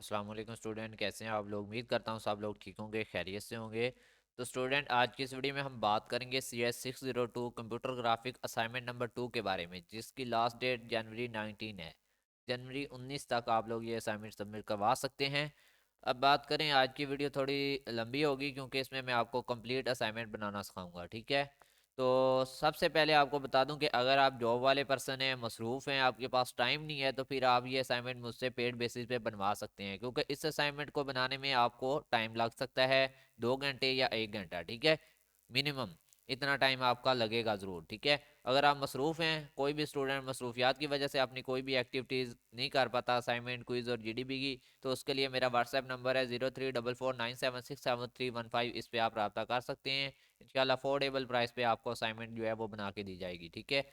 अस्सलाम वालेकुम स्टूडेंट, कैसे हैं आप लोग। उम्मीद करता हूँ सब लोग ठीक होंगे, खैरियत से होंगे। तो स्टूडेंट, आज की इस वीडियो में हम बात करेंगे CS602 computer graphic assignment number 2 के बारे में, जिसकी लास्ट डेट जनवरी 19 है। जनवरी 19 तक आप लोग ये असाइनमेंट सबमिट करवा सकते हैं। अब बात करें, आज की वीडियो थोड़ी लंबी होगी क्योंकि इसमें मैं आपको कंप्लीट असाइनमेंट बनाना सिखाऊंगा, ठीक है। तो सबसे पहले आपको बता दूं कि अगर आप जॉब वाले पर्सन हैं, मसरूफ़ हैं, आपके पास टाइम नहीं है, तो फिर आप ये असाइनमेंट मुझसे पेड बेसिस पे बनवा सकते हैं, क्योंकि इस असाइनमेंट को बनाने में आपको टाइम लग सकता है 2 घंटे या 1 घंटा, ठीक है। मिनिमम इतना टाइम आपका लगेगा ज़रूर, ठीक है। अगर आप मसरूफ़ हैं, कोई भी स्टूडेंट मसरूफियात की वजह से अपनी कोई भी एक्टिविटीज़ नहीं कर पाता, असाइनमेंट, क्विज़ और GDB की, तो उसके लिए मेरा व्हाट्सएप नंबर है 0344976731 इस पर आप रब्ता कर सकते हैं। इंशाल्लाह अफोर्डेबल प्राइस पे आपको असाइनमेंट जो है वो बना के दी जाएगी, ठीक है।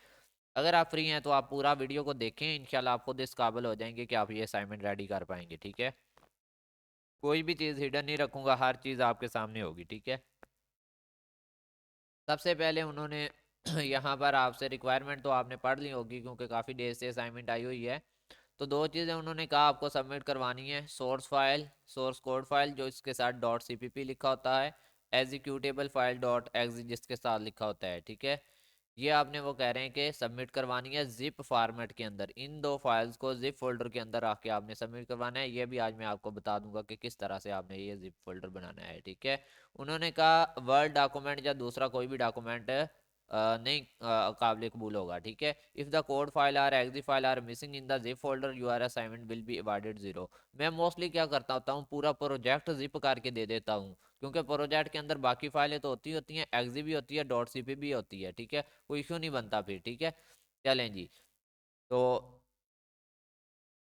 अगर आप फ्री हैं तो आप पूरा वीडियो को देखें, इंशाल्लाह आप खुद इस काबिल हो जाएंगे कि आप ये असाइनमेंट रेडी कर पाएंगे, ठीक है। कोई भी चीज़ हिडन नहीं रखूंगा, हर चीज़ आपके सामने होगी, ठीक है। सबसे पहले उन्होंने यहाँ पर आपसे रिक्वायरमेंट तो आपने पढ़ ली होगी क्योंकि काफ़ी देर से असाइनमेंट आई हुई है। तो दो चीज़ें उन्होंने कहा आपको सबमिट करवानी है। Source file, source code file जो इसके साथ .cpp लिखा होता है, एग्जीक्यूटेबल फाइल .exe जिसके साथ लिखा होता है, ठीक है। ये आपने वो कह रहे हैं कि सबमिट करवानी है जिप फॉर्मेट के अंदर। इन दो फाइल्स को जिप फोल्डर के अंदर आके आपने सबमिट करवाना है। ये भी आज मैं आपको बता दूंगा कि किस तरह से आपने ये जिप फोल्डर बनाना है, ठीक है। उन्होंने कहा वर्ड डॉक्यूमेंट या दूसरा कोई भी डॉक्यूमेंट नहीं काबिल कबूल होगा, ठीक है। If the code file are exe file are missing in the zip folder your assignment will be awarded 0। मैं मोस्टली क्या करता होता हूँ, पूरा प्रोजेक्ट जिप करके दे देता हूँ, क्योंकि प्रोजेक्ट के अंदर बाकी फाइलें तो होती हैं, एग्जी भी होती है, .cp भी होती है, ठीक है। कोई इशू नहीं बनता फिर, ठीक है। चलें जी। तो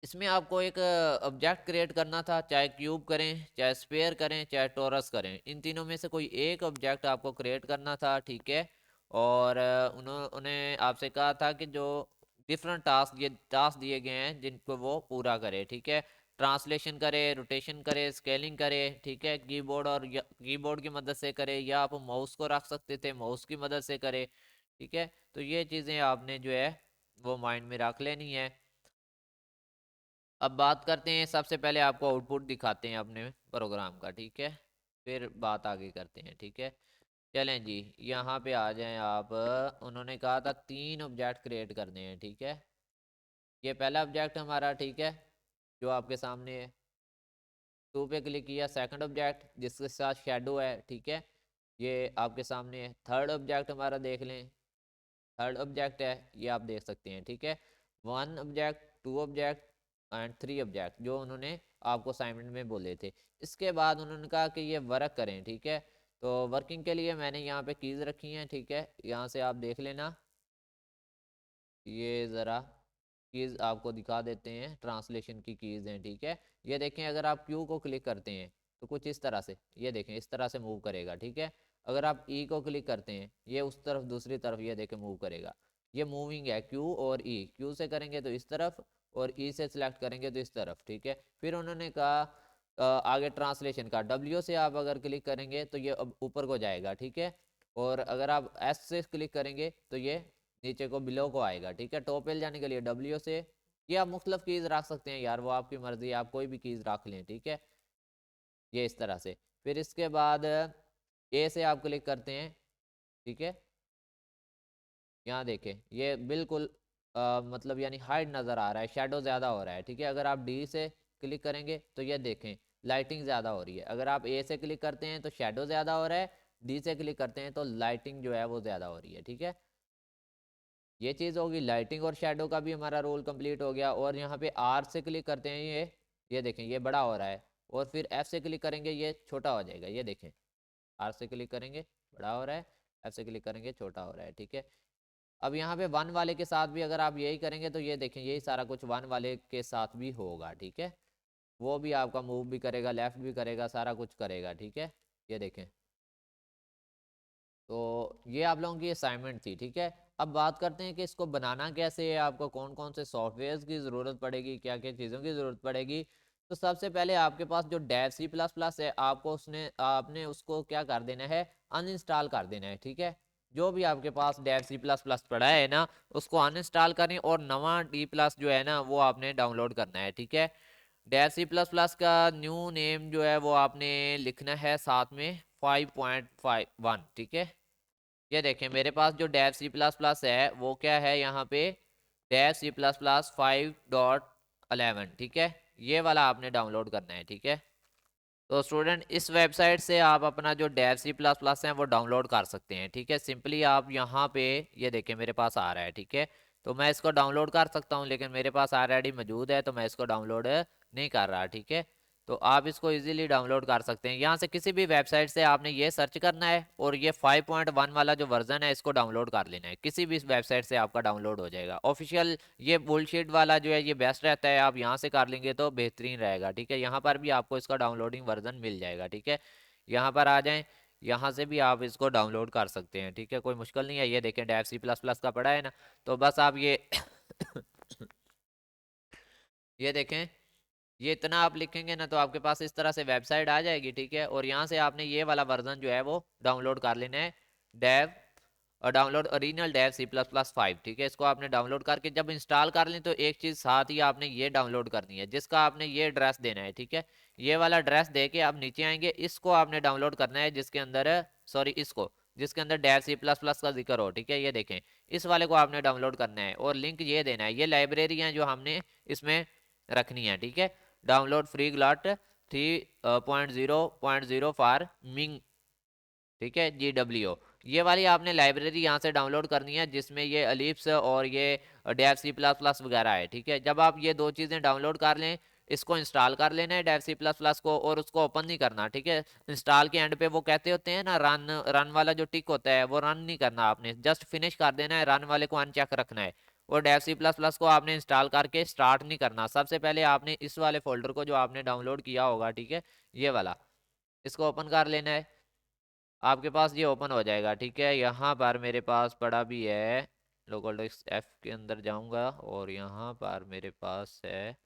इसमें आपको एक ऑब्जेक्ट क्रिएट करना था, चाहे क्यूब करें, चाहे स्फीयर करें, चाहे टोरस करें, इन तीनों में से कोई एक ऑब्जेक्ट आपको क्रिएट करना था, ठीक है। और उन्होंने आपसे कहा था कि जो डिफरेंट टास्क, ये टास्क दिए गए हैं जिनको वो पूरा करे, ठीक है। ट्रांसलेशन करे, रोटेशन करे, स्केलिंग करे, ठीक है। कीबोर्ड और कीबोर्ड की मदद से करे, या आप माउस को रख सकते थे, माउस की मदद से करे, ठीक है। तो ये चीज़ें आपने जो है वो माइंड में रख लेनी है। अब बात करते हैं, सबसे पहले आपको आउटपुट दिखाते हैं अपने प्रोग्राम का, ठीक है। फिर बात आगे करते हैं, ठीक है। चलें जी, यहाँ पे आ जाएं आप। उन्होंने कहा था 3 ऑब्जेक्ट क्रिएट करने हैं, ठीक है। ये पहला ऑब्जेक्ट हमारा, ठीक है, जो आपके सामने है। 2 पे क्लिक किया, सेकंड ऑब्जेक्ट जिसके साथ शेडो है, ठीक है, ये आपके सामने है। थर्ड ऑब्जेक्ट हमारा देख लें, थर्ड ऑब्जेक्ट है, ये आप देख सकते हैं, ठीक है। 1 ऑब्जेक्ट, 2 ऑब्जेक्ट एंड 3 ऑब्जेक्ट जो उन्होंने आपको असाइनमेंट में बोले थे। इसके बाद उन्होंने कहा कि ये वर्क करें, ठीक है। तो वर्किंग के लिए मैंने यहाँ पे कीज़ रखी हैं, ठीक है, यहाँ से आप देख लेना। ये ज़रा कीज़ आपको दिखा देते हैं, ट्रांसलेशन की कीज़ हैं, ठीक है। ये देखें, अगर आप क्यू को क्लिक करते हैं तो कुछ इस तरह से, ये देखें, इस तरह से मूव करेगा, ठीक है। अगर आप ई को क्लिक करते हैं, ये उस तरफ, दूसरी तरफ, ये देखें, मूव करेगा। ये मूविंग है, क्यू और ई। क्यू से करेंगे तो इस तरफ, और ई से सिलेक्ट करेंगे तो इस तरफ, ठीक है। फिर उन्होंने कहा आगे ट्रांसलेशन का, डब्ल्यू से आप अगर क्लिक करेंगे तो ये अब ऊपर को जाएगा, ठीक है। और अगर आप एस से क्लिक करेंगे तो ये नीचे को, बिलो को आएगा, ठीक है। टॉप पे जाने के लिए डब्ल्यू से। ये आप मुख्तलिफ कीज़ रख सकते हैं यार, वो आपकी मर्जी है, आप कोई भी कीज़ रख लें, ठीक है। ये इस तरह से। फिर इसके बाद ए से आप क्लिक करते हैं, ठीक है। यहाँ देखें, ये बिल्कुल मतलब यानी हाइड नज़र आ रहा है, शेडो ज़्यादा हो रहा है, ठीक है। अगर आप डी से क्लिक करेंगे तो ये देखें, लाइटिंग ज़्यादा हो रही है। अगर आप ए से क्लिक करते हैं तो शेडो ज़्यादा हो रहा है, डी से क्लिक करते हैं तो लाइटिंग जो है वो ज़्यादा हो रही है, ठीक है। ये चीज़ होगी, लाइटिंग और शेडो का भी हमारा रोल कंप्लीट हो गया। और यहाँ पे आर से क्लिक करते हैं, ये देखें, ये बड़ा हो रहा है। और फिर एफ से क्लिक करेंगे, ये छोटा हो जाएगा, ये देखें। आर से क्लिक करेंगे, बड़ा हो रहा है, एफ से क्लिक करेंगे, छोटा हो रहा है, ठीक है। अब यहाँ पे वन वाले के साथ भी अगर आप यही करेंगे तो ये देखें, यही सारा कुछ वन वाले के साथ भी होगा, ठीक है। वो भी आपका मूव भी करेगा, लेफ्ट भी करेगा, सारा कुछ करेगा, ठीक है। ये देखें। तो ये आप लोगों की असाइनमेंट थी, ठीक है। अब बात करते हैं कि इसको बनाना कैसे है, आपको कौन कौन से सॉफ्टवेयर की ज़रूरत पड़ेगी, क्या क्या चीज़ों की ज़रूरत पड़ेगी। तो सबसे पहले आपके पास जो डेव C++ है, आपने उसको क्या कर देना है, अनइंस्टॉल कर देना है, ठीक है। जो भी आपके पास डेव C++ पड़ा है ना, उसको अनइंस्टॉल करें और नवा D+ जो है ना वो आपने डाउनलोड करना है, ठीक है। डेव सी प्लस प्लस का न्यू नेम जो है वो आपने लिखना है साथ में 5.51, ठीक है। ये देखें मेरे पास जो डेव सी प्लस प्लस है वो क्या है यहाँ पे, डेव सी प्लस प्लस 5.11, ठीक है। ये वाला आपने डाउनलोड करना है, ठीक है। तो स्टूडेंट इस वेबसाइट से आप अपना जो डेव सी प्लस प्लस है वो डाउनलोड कर सकते हैं, ठीक है। सिंपली आप यहाँ पे ये देखें मेरे पास आ रहा है, ठीक है। तो मैं इसको डाउनलोड कर सकता हूँ, लेकिन मेरे पास ऑलरेडी मौजूद है तो मैं इसको डाउनलोड नहीं कर रहा, ठीक है। तो आप इसको इजीली डाउनलोड कर सकते हैं। यहाँ से किसी भी वेबसाइट से आपने ये सर्च करना है और ये 5.1 वाला जो वर्जन है इसको डाउनलोड कर लेना है। किसी भी वेबसाइट से आपका डाउनलोड हो जाएगा ऑफिशियल। ये बुलशिट वाला जो है ये बेस्ट रहता है, आप यहाँ से कर लेंगे तो बेहतरीन रहेगा, ठीक है। यहाँ पर भी आपको इसका डाउनलोडिंग वर्जन मिल जाएगा, ठीक है। यहाँ पर आ जाएं, यहाँ से भी आप इसको डाउनलोड कर सकते हैं, ठीक है। कोई मुश्किल नहीं है। ये देखें डेव सी प्लस प्लस का पड़ा है ना, तो बस आप ये ये देखें, ये इतना आप लिखेंगे ना तो आपके पास इस तरह से वेबसाइट आ जाएगी, ठीक है। और यहाँ से आपने ये वाला वर्जन जो है वो डाउनलोड कर लेना है, डेव और download original Dev C plus plus 5, ठीक है। इसको आपने डाउनलोड करके जब इंस्टॉल कर लें तो एक चीज़ साथ ही आपने ये डाउनलोड करनी है, जिसका आपने ये एड्रेस देना है, ठीक है। ये वाला एड्रेस दे के आप नीचे आएंगे, इसको आपने डाउनलोड करना है जिसके अंदर सॉरी इसको जिसके अंदर डेव सी प्लस प्लस का जिक्र हो, ठीक है। ये देखें इस वाले को आपने डाउनलोड करना है और लिंक ये देना है, ये लाइब्रेरी हैं जो हमने इसमें रखनी है, ठीक है। डाउनलोड फ्री ग्लॉट 3.0.0 फॉर मिंग, ठीक है, GWO। ये वाली आपने लाइब्रेरी यहाँ से डाउनलोड करनी है जिसमें ये अलिप्स और ये डेव सी प्लस प्लस वगैरह है, ठीक है। जब आप ये दो चीज़ें डाउनलोड कर लें, इसको इंस्टॉल कर लेना है डेव सी प्लस प्लस को, और उसको ओपन नहीं करना, ठीक है। इंस्टॉल के एंड पे वो कहते होते हैं ना रन, रन वाला जो टिक होता है वो रन नहीं करना, आपने जस्ट फिनिश कर देना है, रन वाले को अनचेक रखना है। और डेव सी प्लस प्लस को आपने इंस्टॉल करके स्टार्ट नहीं करना। सबसे पहले आपने इस वाले फोल्डर को जो आपने डाउनलोड किया होगा, ठीक है, ये वाला, इसको ओपन कर लेना है। आपके पास ये ओपन हो जाएगा, ठीक है। यहाँ पर मेरे पास पड़ा भी है, लोकल डिस्क एफ के अंदर जाऊंगा और यहाँ पर मेरे पास है,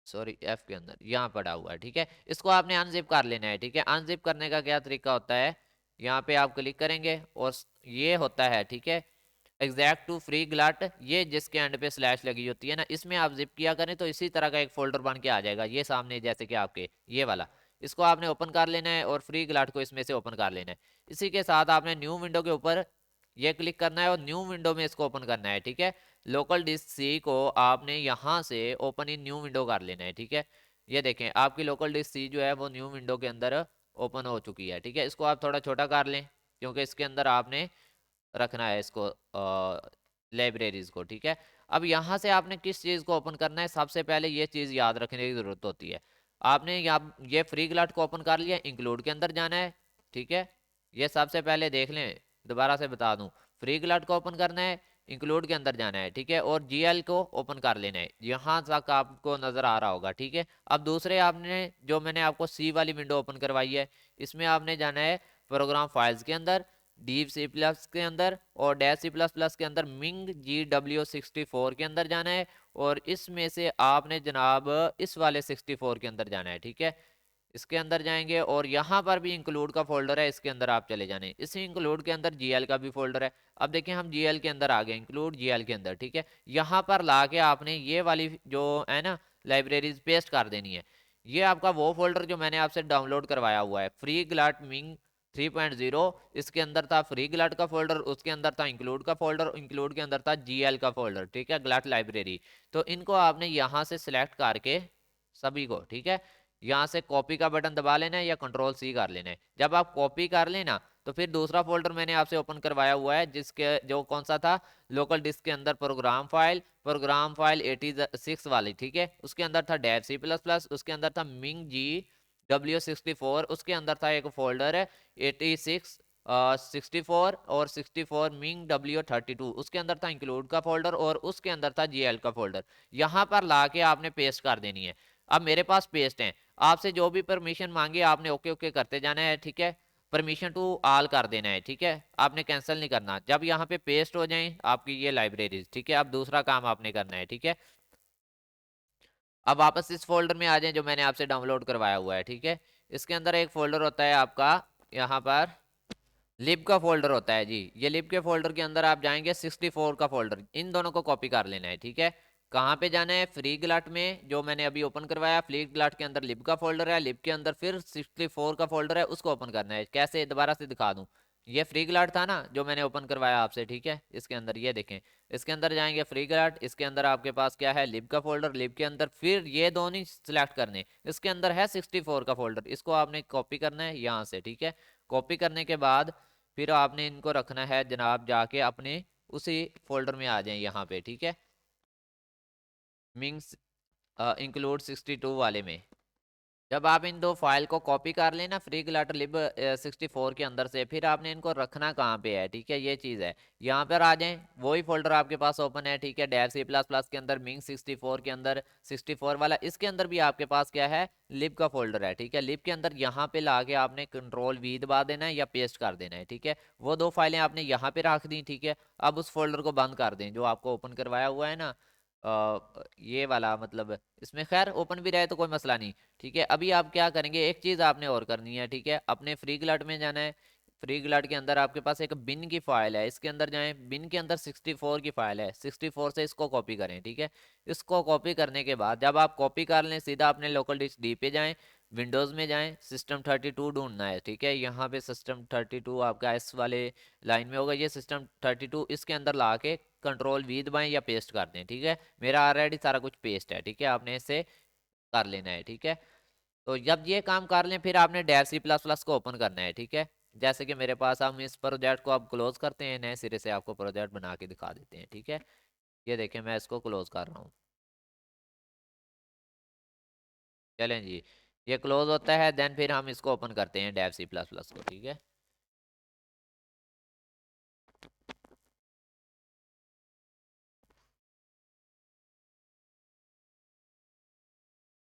सॉरी एफ के अंदर यहाँ पड़ा हुआ है, ठीक है। इसको आपने अनजिप कर लेना है, ठीक है। अनजिप करने का क्या तरीका होता है, यहाँ पे आप क्लिक करेंगे और ये होता है, ठीक है, एग्जैक्ट टू फ्री ग्लट, ये जिसके एंड पे स्लैश लगी होती है ना, इसमें आप जिप किया करें तो इसी तरह का एक फोल्डर बन के आ जाएगा ये सामने, जैसे कि आपके ये वाला। इसको आपने ओपन कर लेना है और फ्री ग्लट को इसमें से ओपन कर लेना है। इसी के साथ आपने न्यू विंडो के ऊपर ये क्लिक करना है और न्यू विंडो में इसको ओपन करना है, ठीक है। लोकल डिस्क सी को आपने यहाँ से ओपन इन न्यू विंडो कर लेना है, ठीक है। ये देखें आपकी लोकल डिस्क सी जो है वो न्यू विंडो के अंदर ओपन हो चुकी है, ठीक है। इसको आप थोड़ा छोटा कर लें क्योंकि इसके अंदर आपने रखना है इसको लाइब्रेरीज को, ठीक है। अब यहाँ से आपने किस चीज़ को ओपन करना है, सबसे पहले ये चीज़ याद रखने की ज़रूरत होती है। आपने यहाँ ये फ्री ग्लट को ओपन कर लिया, इंक्लूड के अंदर जाना है, ठीक है। ये सबसे पहले देख लें, दोबारा से बता दूं, फ्री ग्लट को ओपन करना है, इंक्लूड के अंदर जाना है, ठीक है, और GL को ओपन कर लेना है। यहाँ तक आपको नज़र आ रहा होगा, ठीक है। अब दूसरे आपने जो मैंने आपको सी वाली विंडो ओपन करवाई है, इसमें आपने जाना है प्रोग्राम फाइल्स के अंदर, डीप सी प्लस के अंदर और डैश सी प्लस प्लस के अंदर मिंग GW64 के अंदर जाना है, और इसमें से आपने जनाब इस वाले 64 के अंदर जाना है, ठीक है। इसके अंदर जाएंगे और यहाँ पर भी इंक्लूड का फोल्डर है, इसके अंदर आप चले जाने। इस इंक्लूड के अंदर GL का भी फोल्डर है। अब देखें हम GL के अंदर आ गए, इंक्लूड GL के अंदर, ठीक है। यहाँ पर ला के आपने ये वाली जो है ना लाइब्रेरीज पेस्ट कर देनी है। ये आपका वो फोल्डर जो मैंने आपसे डाउनलोड करवाया हुआ है, फ्री ग्लट मिंग 3.0, इसके अंदर था फ्री ग्लट का फोल्डर, उसके अंदर था इंक्लूड का फोल्डर, इंक्लूड के अंदर था GL का फोल्डर, ठीक है, ग्लट लाइब्रेरी। तो इनको आपने यहाँ से सिलेक्ट करके सभी को, ठीक है, यहाँ से कॉपी का बटन दबा लेना है या कंट्रोल C कर लेना है। जब आप कॉपी कर लेना तो फिर दूसरा फोल्डर मैंने आपसे ओपन करवाया हुआ है जिसके जो कौन सा था, लोकल डिस्क के अंदर प्रोग्राम फाइल 86 वाली, ठीक है, उसके अंदर था डेव सी प्लस प्लस, उसके अंदर था मिंग GW64, उसके अंदर था एक फोल्डर है 86 64 और 64 मिंग W32, उसके अंदर था इंक्लूड का फोल्डर और उसके अंदर था GL का फोल्डर। यहाँ पर ला के आपने पेस्ट कर देनी है। अब मेरे पास पेस्ट है, आपसे जो भी परमिशन मांगे आपने ओके ओके करते जाना है, ठीक है। परमिशन टू ऑल कर देना है, ठीक है, आपने कैंसिल नहीं करना। जब यहाँ पे पेस्ट हो जाए आपकी ये लाइब्रेरीज, ठीक है, अब दूसरा काम आपने करना है, ठीक है। अब वापस इस फोल्डर में आ जाए जो मैंने आपसे डाउनलोड करवाया हुआ है, ठीक है। इसके अंदर एक फोल्डर होता है आपका, यहाँ पर लिब का फोल्डर होता है जी। ये लिब के फोल्डर के अंदर आप जाएंगे 64 का फोल्डर, इन दोनों को कॉपी कर लेना है, ठीक है। कहाँ पे जाना है, फ्री ग्लाट में, जो मैंने अभी ओपन करवाया, फ्री ग्लाट के अंदर लिब का फोल्डर है, लिब के अंदर फिर 64 का फोल्डर है, उसको ओपन करना है। कैसे, दोबारा से दिखा दूं, ये फ्री ग्लाट था ना जो मैंने ओपन करवाया आपसे, ठीक है। इसके अंदर ये देखें, इसके अंदर जाएंगे फ्री ग्लाट, इसके अंदर आपके पास क्या है, लिब का फोल्डर, लिब के अंदर फिर ये दोनों ही सिलेक्ट करने, इसके अंदर है 64 का फोल्डर, इसको आपने कॉपी करना है यहाँ से, ठीक है। कॉपी करने के बाद फिर आपने इनको रखना है जनाब जाके अपने उसी फोल्डर में आ जाए यहाँ पे, ठीक है, मीन्स इंक्लूड 62 वाले में। जब आप इन दो फाइल को कॉपी कर लेना फ्री ग्लाटर लिब 64 के अंदर से, फिर आपने इनको रखना कहाँ पे है, ठीक है, ये चीज़ है। यहाँ पर आ जाएं, वही फोल्डर आपके पास ओपन है, ठीक है, डेव सी प्लस प्लस के अंदर मिंग 64 के अंदर 64 वाला, इसके अंदर भी आपके पास क्या है, लिब का फोल्डर है, ठीक है। लिब के अंदर यहाँ पे ला के आपने कंट्रोल वी दबा देना है या पेस्ट कर देना है, ठीक है। वो दो फाइलें आपने यहाँ पे रख दी, ठीक है। अब उस फोल्डर को बंद कर दें जो आपको ओपन करवाया हुआ है ना, ये वाला, मतलब इसमें खैर ओपन भी रहे तो कोई मसला नहीं, ठीक है। अभी आप क्या करेंगे, एक चीज़ आपने और करनी है, ठीक है, अपने फ्री ग्लाट में जाना है। फ्री ग्लाट के अंदर आपके पास एक बिन की फाइल है, इसके अंदर जाएं, बिन के अंदर 64 की फाइल है, 64 से इसको कॉपी करें, ठीक है। इसको कॉपी करने के बाद जब आप कॉपी कर लें, सीधा अपने लोकल डिस्क डी पे जाएं, विंडोज़ में जाएं, सिस्टम 32 ढूंढना है, ठीक है। यहाँ पे सिस्टम 32 आपका इस वाले लाइन में होगा, ये सिस्टम 32, इसके अंदर ला के कंट्रोल वी दबाएं या पेस्ट कर दें, ठीक है। मेरा ऑलरेडी सारा कुछ पेस्ट है, ठीक है, आपने इसे कर लेना है, ठीक है। तो जब ये काम कर लें फिर आपने डेव सी प्लस प्लस को ओपन करना है, ठीक है। जैसे कि मेरे पास, हम इस प्रोजेक्ट को अब क्लोज करते हैं, नए सिरे से आपको प्रोजेक्ट बना के दिखा देते हैं, ठीक है। ये देखें, मैं इसको क्लोज कर रहा हूँ, चलें जी, ये क्लोज होता है, देन फिर हम इसको ओपन करते हैं डेव सी प्लस प्लस को, ठीक है।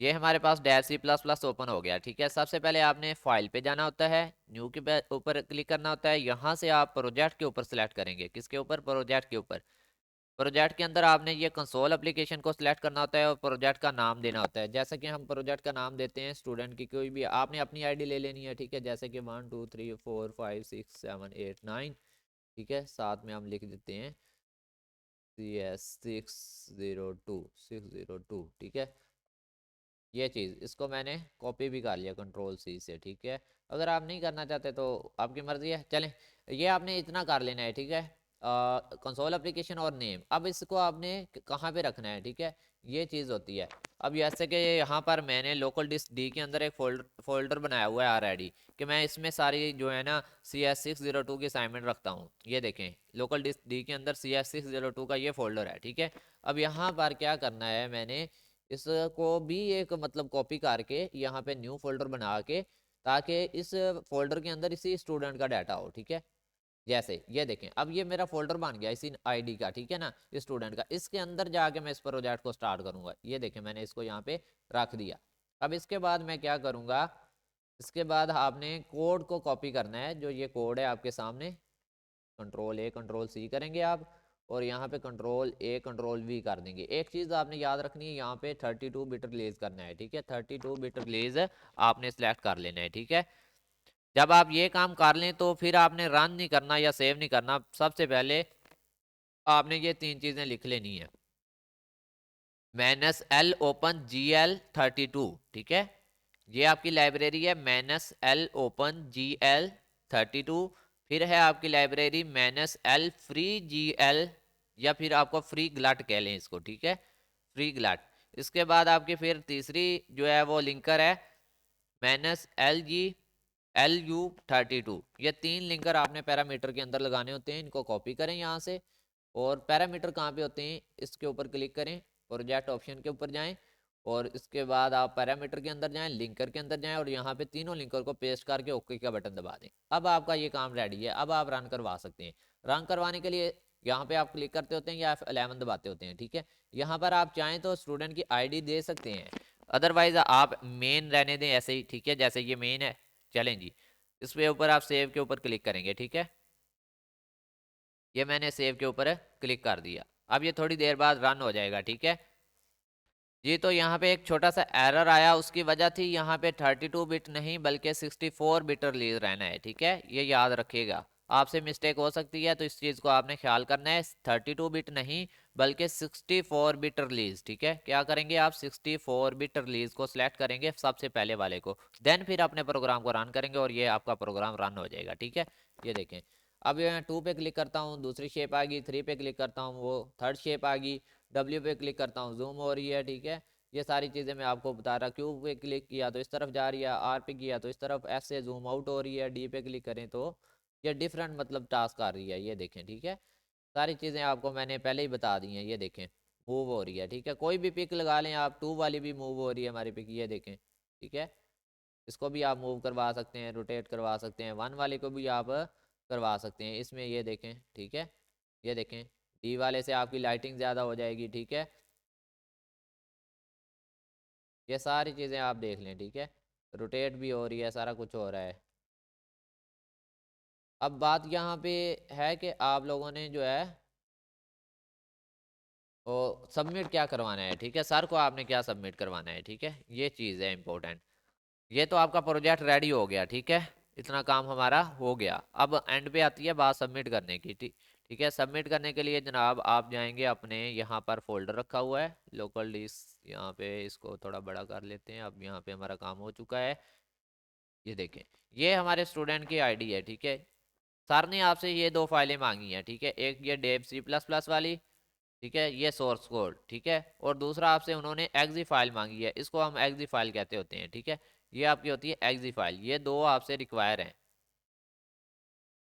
ये हमारे पास Dev C plus plus open हो गया, ठीक है। सबसे पहले आपने फाइल पे जाना होता है, न्यू के ऊपर क्लिक करना होता है, यहाँ से आप प्रोजेक्ट के ऊपर सेलेक्ट करेंगे, किसके ऊपर, प्रोजेक्ट के ऊपर। प्रोजेक्ट के अंदर आपने ये कंसोल एप्लीकेशन को सिलेक्ट करना होता है और प्रोजेक्ट का नाम देना होता है। जैसे कि हम प्रोजेक्ट का नाम देते हैं स्टूडेंट की, कोई भी आपने अपनी आईडी ले लेनी है, ठीक है, जैसे कि 1 2 3 4 5 6 7 8 9, ठीक है। साथ में हम लिख देते हैं CS 602, ठीक है। ये चीज़, इसको मैंने कॉपी भी कर लिया कंट्रोल C से, ठीक है। अगर आप नहीं करना चाहते तो आपकी मर्जी है, चलें। ये आपने इतना कर लेना है, ठीक है, कंसोल एप्लीकेशन और नेम। अब इसको आपने कहाँ पे रखना है, ठीक है, ये चीज़ होती है। अब जैसे कि यहाँ पर मैंने लोकल डिस्क डी के अंदर एक फोल्डर बनाया हुआ है ऑलरेडी, कि मैं इसमें सारी जो है ना CS 602 की असाइनमेंट रखता हूँ। ये देखें, लोकल डिस्क डी के अंदर CS 602 का ये फोल्डर है, ठीक है। अब यहाँ पर क्या करना है, मैंने इसको भी एक मतलब कॉपी करके यहाँ पे न्यू फोल्डर बना के, ताकि इस फोल्डर के अंदर इसी स्टूडेंट का डाटा हो, ठीक है। जैसे ये देखें, अब ये मेरा फोल्डर बन गया इसी आईडी का, ठीक है ना, स्टूडेंट का। इसके अंदर जाके मैं इस प्रोजेक्ट को स्टार्ट करूंगा। ये देखें, मैंने इसको यहाँ पे रख दिया। अब इसके बाद मैं क्या करूंगा, इसके बाद आपने कोड को कॉपी करना है, जो ये कोड है आपके सामने, कंट्रोल A कंट्रोल C करेंगे आप, और यहाँ पे कंट्रोल A कंट्रोल V कर देंगे। एक चीज़ आपने याद रखनी है, यहाँ पे 32 बिट रिलीज करना है, ठीक है, 32 बिट रिलीज आपने सेलेक्ट कर लेना है, ठीक है। जब आप ये काम कर लें तो फिर आपने रन नहीं करना या सेव नहीं करना, सबसे पहले आपने ये तीन चीज़ें लिख लेनी है, -L ओपन GL32, ठीक है। ये आपकी लाइब्रेरी है -L ओपन GL32। फिर है आपकी लाइब्रेरी -L फ्री GL, या फिर आपको फ्री ग्लाट कह लें इसको, ठीक है, फ्री ग्लाट। इसके बाद आपकी फिर तीसरी जो है वो लिंकर है -LG LU32। ये तीन लिंकर आपने पैरामीटर के अंदर लगाने होते हैं, इनको कॉपी करें यहाँ से। और पैरामीटर कहाँ पे होते हैं, इसके ऊपर क्लिक करें, प्रोजेक्ट ऑप्शन के ऊपर जाएं, और इसके बाद आप पैरामीटर के अंदर जाएं, लिंकर के अंदर जाएं, और यहाँ पे तीनों लिंकर को पेस्ट करके ओके का बटन दबा दें। अब आपका ये काम रेडी है, अब आप रन करवा सकते हैं। रन करवाने के लिए यहाँ पे आप क्लिक करते होते हैं या F11 दबाते होते हैं, ठीक है। यहाँ पर आप चाहें तो स्टूडेंट की ID दे सकते हैं, अदरवाइज आप मेन रहने दें ऐसे ही, ठीक है, जैसे ये मेन है। चलें जी, इस पे ऊपर आप सेव के ऊपर क्लिक करेंगे, ठीक है। ये मैंने सेव के ऊपर क्लिक कर दिया। अब ये थोड़ी देर बाद रन हो जाएगा, ठीक है जी। तो यहाँ पे एक छोटा सा एरर आया, उसकी वजह थी यहाँ पे 32 बिट नहीं बल्कि 64 बिट रिलीज रहना है, ठीक है, ये याद रखिएगा। आपसे मिस्टेक हो सकती है, तो इस चीज़ को आपने ख्याल करना है। 32 बिट नहीं बल्कि 64 बिट रिलीज, ठीक है। क्या करेंगे आप, 64 बिट रिलीज को सिलेक्ट करेंगे सबसे पहले वाले को, देन फिर अपने प्रोग्राम को रन करेंगे और ये आपका प्रोग्राम रन हो जाएगा, ठीक है। ये देखें, अब मैं 2 पे क्लिक करता हूँ, दूसरी शेप आ गई, 3 पे क्लिक करता हूँ, वो थर्ड शेप आ गई, W पे क्लिक करता हूँ, जूम हो रही है, ठीक है। ये सारी चीज़ें मैं आपको बता रहा। Q पे क्लिक किया तो इस तरफ जा रही है, R पे किया तो इस तरफ, S से जूम आउट हो रही है, D पे क्लिक करें तो ये डिफरेंट मतलब टास्क आ रही है, ये देखें, ठीक है। सारी चीज़ें आपको मैंने पहले ही बता दी हैं, ये देखें मूव हो रही है, ठीक है। कोई भी पिक लगा लें आप, 2 वाली भी मूव हो रही है हमारी पिक, ये देखें, ठीक है। इसको भी आप मूव करवा सकते हैं, रोटेट करवा सकते हैं, 1 वाले को भी आप करवा सकते हैं इसमें, ये देखें, ठीक है। ये देखें, D वाले से आपकी लाइटिंग ज़्यादा हो जाएगी, ठीक है। ये सारी चीज़ें आप देख लें, ठीक है। रोटेट भी हो रही है, सारा कुछ हो रहा है। अब बात यहाँ पे है कि आप लोगों ने जो है वो सबमिट क्या करवाना है, ठीक है। सर को आपने क्या सबमिट करवाना है, ठीक है। ये चीज़ है इंपॉर्टेंट। ये तो आपका प्रोजेक्ट रेडी हो गया, ठीक है। इतना काम हमारा हो गया। अब एंड पे आती है बात सबमिट करने की, ठीक, ठीक है। सबमिट करने के लिए जनाब आप जाएंगे अपने, यहाँ पर फोल्डर रखा हुआ है लोकल डिस्क, यहाँ पे इसको थोड़ा बड़ा कर लेते हैं। अब यहाँ पे हमारा काम हो चुका है, ये देखें, ये हमारे स्टूडेंट की आईडी है, ठीक है। सर ने आपसे ये 2 फाइलें मांगी हैं, ठीक है। एक ये डेव C++ वाली, ठीक है, ये सोर्स कोड, ठीक है। और दूसरा आपसे उन्होंने एग्जी फाइल मांगी है, इसको हम एग्जी फाइल कहते होते हैं, ठीक है। ये आपकी होती है एग्जी फाइल। ये 2 आपसे रिक्वायर हैं,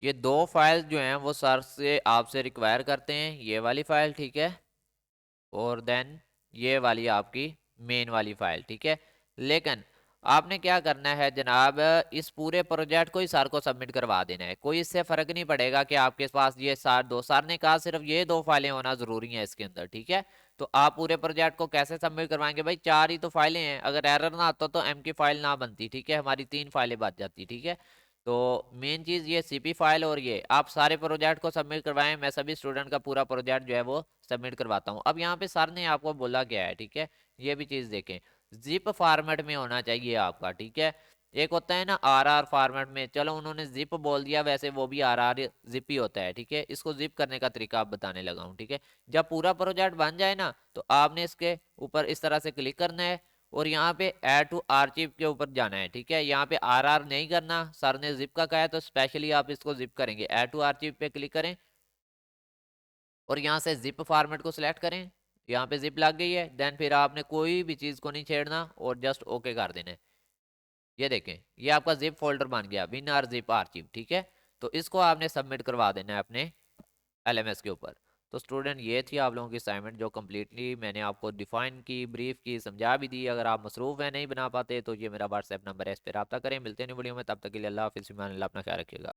ये 2 फाइल जो हैं वो सर से आपसे रिक्वायर करते हैं, ये वाली फाइल, ठीक है। और देन ये वाली आपकी मेन वाली फाइल, ठीक है। लेकिन आपने क्या करना है जनाब, इस पूरे प्रोजेक्ट को ही सर को सबमिट करवा देना है। कोई इससे फर्क नहीं पड़ेगा कि आपके पास ये सर ने कहा सिर्फ ये 2 फाइलें होना जरूरी है इसके अंदर, ठीक है। तो आप पूरे प्रोजेक्ट को कैसे सबमिट करवाएंगे भाई, 4 ही तो फाइलें हैं। अगर एरर ना आता तो M की फाइल ना बनती, ठीक है, हमारी 3 फाइलें बच जाती, ठीक है। तो मेन चीज़ ये CP फाइल, और ये आप सारे प्रोजेक्ट को सबमिट करवाएं। मैं सभी स्टूडेंट का पूरा प्रोजेक्ट जो है वो सबमिट करवाता हूँ। अब यहाँ पे सर ने आपको बोला क्या है, ठीक है। ये भी चीज़ देखें, जिप फॉर्मेट में होना चाहिए आपका, ठीक है। एक होता है ना RR फॉर्मेट में, चलो उन्होंने जिप बोल दिया, वैसे वो भी RR जिप ही होता है, ठीक है। इसको जिप करने का तरीका आप बताने लगा हूँ, ठीक है। जब पूरा प्रोजेक्ट बन जाए ना, तो आपने इसके ऊपर इस तरह से क्लिक करना है और यहाँ पे ऐड टू आर्चिव के ऊपर जाना है, ठीक है। यहाँ पे RR नहीं करना, सर ने जिप का कहा है तो स्पेशली आप इसको जिप करेंगे। ऐड टू आर्चिव पे क्लिक करें और यहाँ से जिप फॉर्मेट को सिलेक्ट करें। यहाँ पे जिप लग गई है, देन फिर आपने कोई भी चीज़ को नहीं छेड़ना और जस्ट ओके कर देना है। ये देखें, ये आपका जिप फोल्डर बन गया, विन आर जिप आर्चिव, ठीक है। तो इसको आपने सबमिट करवा देना है अपने LMS के ऊपर। तो स्टूडेंट ये थी आप लोगों की असाइनमेंट, जो कम्प्लीटली मैंने आपको डिफाइन की, ब्रीफ की, समझा भी दी। अगर आप मसरूफ़ हैं, नहीं बना पाते, तो ये मेरा व्हाट्सएप नंबर है, इस पर रब्ता करें। मिलते हैं वीडियो में, तब तक के लिए अल्लाह हाफिज़, अपना ख्याल रखिएगा।